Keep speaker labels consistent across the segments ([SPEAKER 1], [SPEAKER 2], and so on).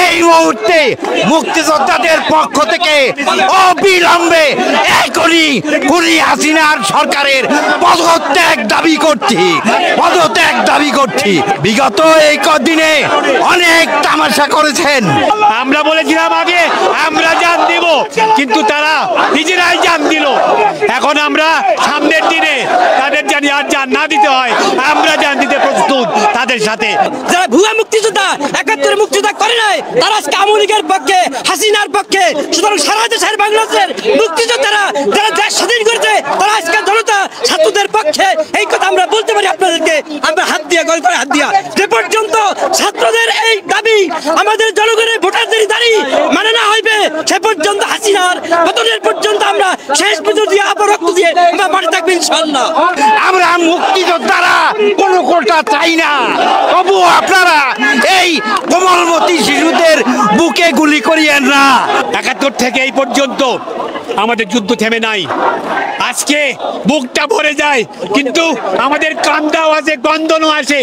[SPEAKER 1] এই মুহূর্তে মুক্তিযোদ্ধাদের পক্ষ থেকে অবিলম্বে এখনই খুনি হাসিনার সরকারের পদত্যাগ দাবি করছি। বিগত এই কদিনে অনেক তামাশা করেছেন।
[SPEAKER 2] আমরা বলেছিলাম আগে আমরা জান দিব, কিন্তু তারা নিজেরাই জান দিল। এখন আমরা সামনের দিনে তাদের জানি আর জান না দিতে হয়, আমরা জান দিতে প্রস্তুত তাদের সাথে।
[SPEAKER 3] যারা ভুয়া মুক্তিযোদ্ধা ৭১ মুক্তিযোদ্ধা করে নাই, তারা আজকে আওয়ামী লীগের পক্ষে, হাসিনার পক্ষে। সুতরাং সারা দেশের বাংলাদেশের মুক্তিযোদ্ধারা যারা দেশ স্বাধীন করেছে, তারা আজকে জনতা ছাত্রদের পক্ষে। এই কথা আমরা বলতে পারি আপনাদেরকে, আমরা হাত দিয়ে গল করে হাত দিয়া। যে পর্যন্ত ছাত্রদের এই দাবি, আমাদের জনগণের ভোটারদের দাবি মানে না হইবে, সে পর্যন্ত হাসিনার পতনের পর্যন্ত আমরা শেষ পর্যন্ত দিয়ে আবার রক্ত দিয়ে আমরা মাঠে থাকবো ইনশাআল্লাহ।
[SPEAKER 1] আমরা মুক্তিযোদ্ধারা কোনো কোটা চাই না, তবুও আপনারা এই কোমলমতি শিশুদের বুকে গুলি করিয়েন না।
[SPEAKER 2] ৭১ থেকে এই পর্যন্ত আমাদের যুদ্ধ থেমে নাই। আজকে বুকটা ভরে যায়, কিন্তু আমাদের কান্দাও আছে, গন্ধনও আসে।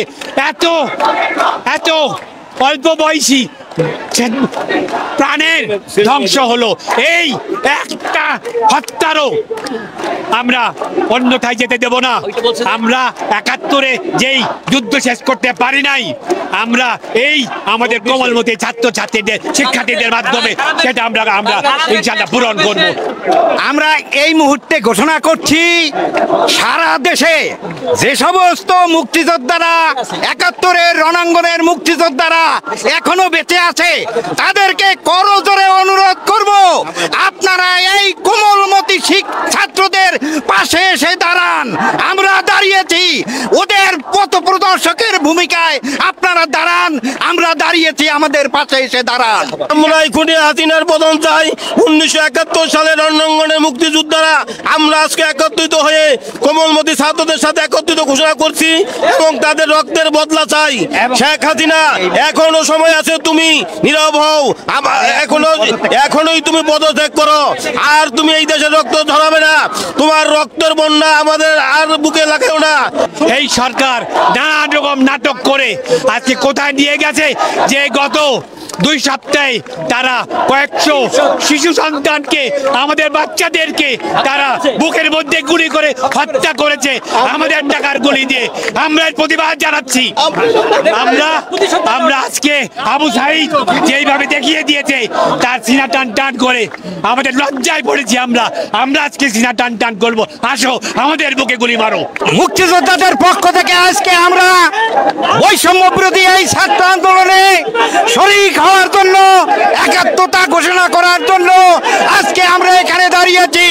[SPEAKER 2] এত এত অল্প বয়সী প্রাণের ধ্বংস হলো। এই একটা হত্যারও আমরা অন্যথায় যেতে দেব না। আমরা ৭১-এ যেই যুদ্ধ শেষ করতে পারি নাই, আমরা এই আমাদের কোমলমতি ছাত্রছাত্রীদের, শিক্ষার্থীদের মাধ্যমে সেটা আমরা ইনশাআল্লাহ পূরণ করব।
[SPEAKER 1] আমরা এই মুহূর্তে ঘোষণা করছি, সারা দেশে যে সমস্ত মুক্তিযোদ্ধারা ৭১-এর রণাঙ্গনের মুক্তিযোদ্ধারা এখনো বেঁচে আছে, তাদেরকে করজোরে অনুরোধ করব, আপনারা এই কোমলমতি ছাত্রদের পাশে এসে দাঁড়ান। আমরা দাঁড়িয়েছি, ওদের পথ প্রদর্শকের ভূমিকায় আপনারা দাঁড়ান। আমরা দাঁড়িয়েছি, আমাদের পাশে এসে দাঁড়ান।
[SPEAKER 4] আমরা খুনি হাসিনার পতন চাই। ১৯৭১ সালের রণাঙ্গনের মুক্তিযোদ্ধারা আমরা আজকে একত্রিত হয়ে কোমলমতি ছাত্রদের সাথে একত্রিত ঘোষণা করছি এবং তাদের রক্তের বদলা চাই। শেখ হাসিনা, এখনো সময় আছে, তুমি নীরব হও, এখনোই তুমি পদত্যাগ করো। আর তুমি এই দেশের রক্ত ঝরাবে না, তোমার রক্তের বন্যা আমাদের আর বুকে লাগাও না।
[SPEAKER 2] এই সরকার নানান রকম নাটক করে আজকে কোথায় নিয়ে গেছে, যে গত 2 সপ্তাহে তারা কয়েকশো শিশু সন্তানকে, আমাদের বাচ্চাদেরকে তারা বুকের মধ্যে গুলি করে হত্যা করেছে আমাদের টাকার গুলি দিয়ে। আমরা প্রতিবাদ জানাচ্ছি। আমরা আজকে আবু সাঈদ যেইভাবে দেখিয়ে দিয়েছে, তার সিনা টান টান করে আমাদের লজ্জায় পড়েছি। আমরা আজকে সিনা টান টান করবো। আসো, আমাদের বুকে গুলি মারো।
[SPEAKER 1] মুক্তিযোদ্ধাদের পক্ষ থেকে আজকে আমরা বৈষম্য বিরোধী এই ছাত্র আন্দোলনে শরীক হওয়ার জন্য, একাত্মতা ঘোষণা করার জন্য আজকে আমরা এখানে দাঁড়িয়েছি।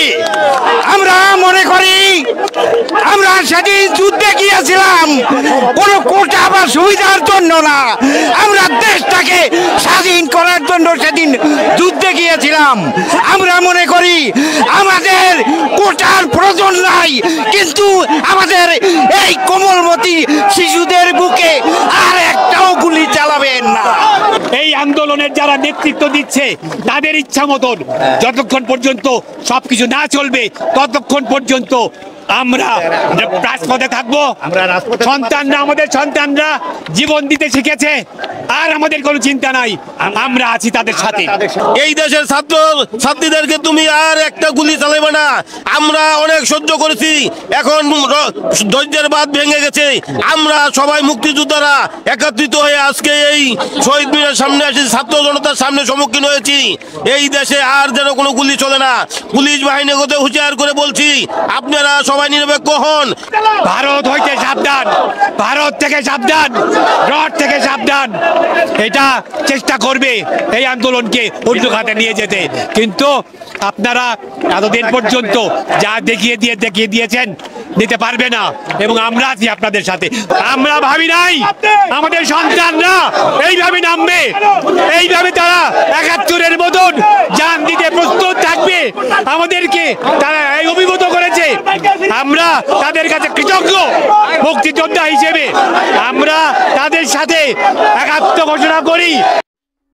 [SPEAKER 1] আমরা মনে করি, আমরা সেদিন যুদ্ধে গিয়েছিলাম কোনো কোটা বা সুবিধার জন্য না, আমরা দেশটাকে স্বাধীন করার জন্য সেদিন যুদ্ধে গিয়েছিলাম। আমরা মনে করি আমাদের কোটার প্রয়োজন নাই, কিন্তু আমাদের এই কোমলমতি শিশুদের বুকে আর একটাও গুলি চালাবেন না।
[SPEAKER 2] এই আন্দোলনের যারা নেতৃত্ব দিচ্ছে, তাদের ইচ্ছা মতন যতক্ষণ পর্যন্ত সবকিছু না চলবে, ততক্ষণ পর্যন্ত আমরা রাজপথে থাকবো। আমাদের সন্তানরা জীবন দিতে শিখেছে, আর আমাদের কোনো চিন্তা নাই, আমরা আছি তাদের সাথে।
[SPEAKER 4] এই দেশের ছাত্র ছাত্রীদেরকে তুমি আর একটা গুলি চালাবে না। আমরা অনেক সহ্য করেছি, এখন ধৈর্যের বাঁধ ভেঙে গেছে। আমরা সবাই মুক্তিযোদ্ধারা একত্রিত হয়ে আজকে এই শহীদ মিনারের সামনে এসে ছাত্র জনতার সামনে সম্মুখীন হয়েছি। এই দেশে আর যেন কোনো গুলি চলে না। পুলিশ বাহিনীকে হুঁশিয়ার করে বলছি, আপনারা সবাই নিরপেক্ষ হন।
[SPEAKER 2] ভারত হইতে সাবধান, ভারত থেকে সাবধান, রড থেকে সাবধান। এটা চেষ্টা করবে এই আন্দোলনকে অন্য খাতে নিয়ে যেতে, কিন্তু আপনারা এতদিন পর্যন্ত যা দেখিয়ে দিয়েছেন, দিতে পারবে না। এবং আমরা আছি আপনাদের সাথে। আমরা ভাবি নাই আমাদের সন্তানরা এইভাবে নামবে, এইভাবে তারা ৭১-এর মতন জান দিতে প্রস্তুত থাকবে। আমাদেরকে তারা এই অভিভূত করেছে, আমরা তাদের কাছে কৃতজ্ঞ। মুক্তিযোদ্ধা হিসেবে আমরা তাদের সাথে একাত্ম ঘোষণা করি।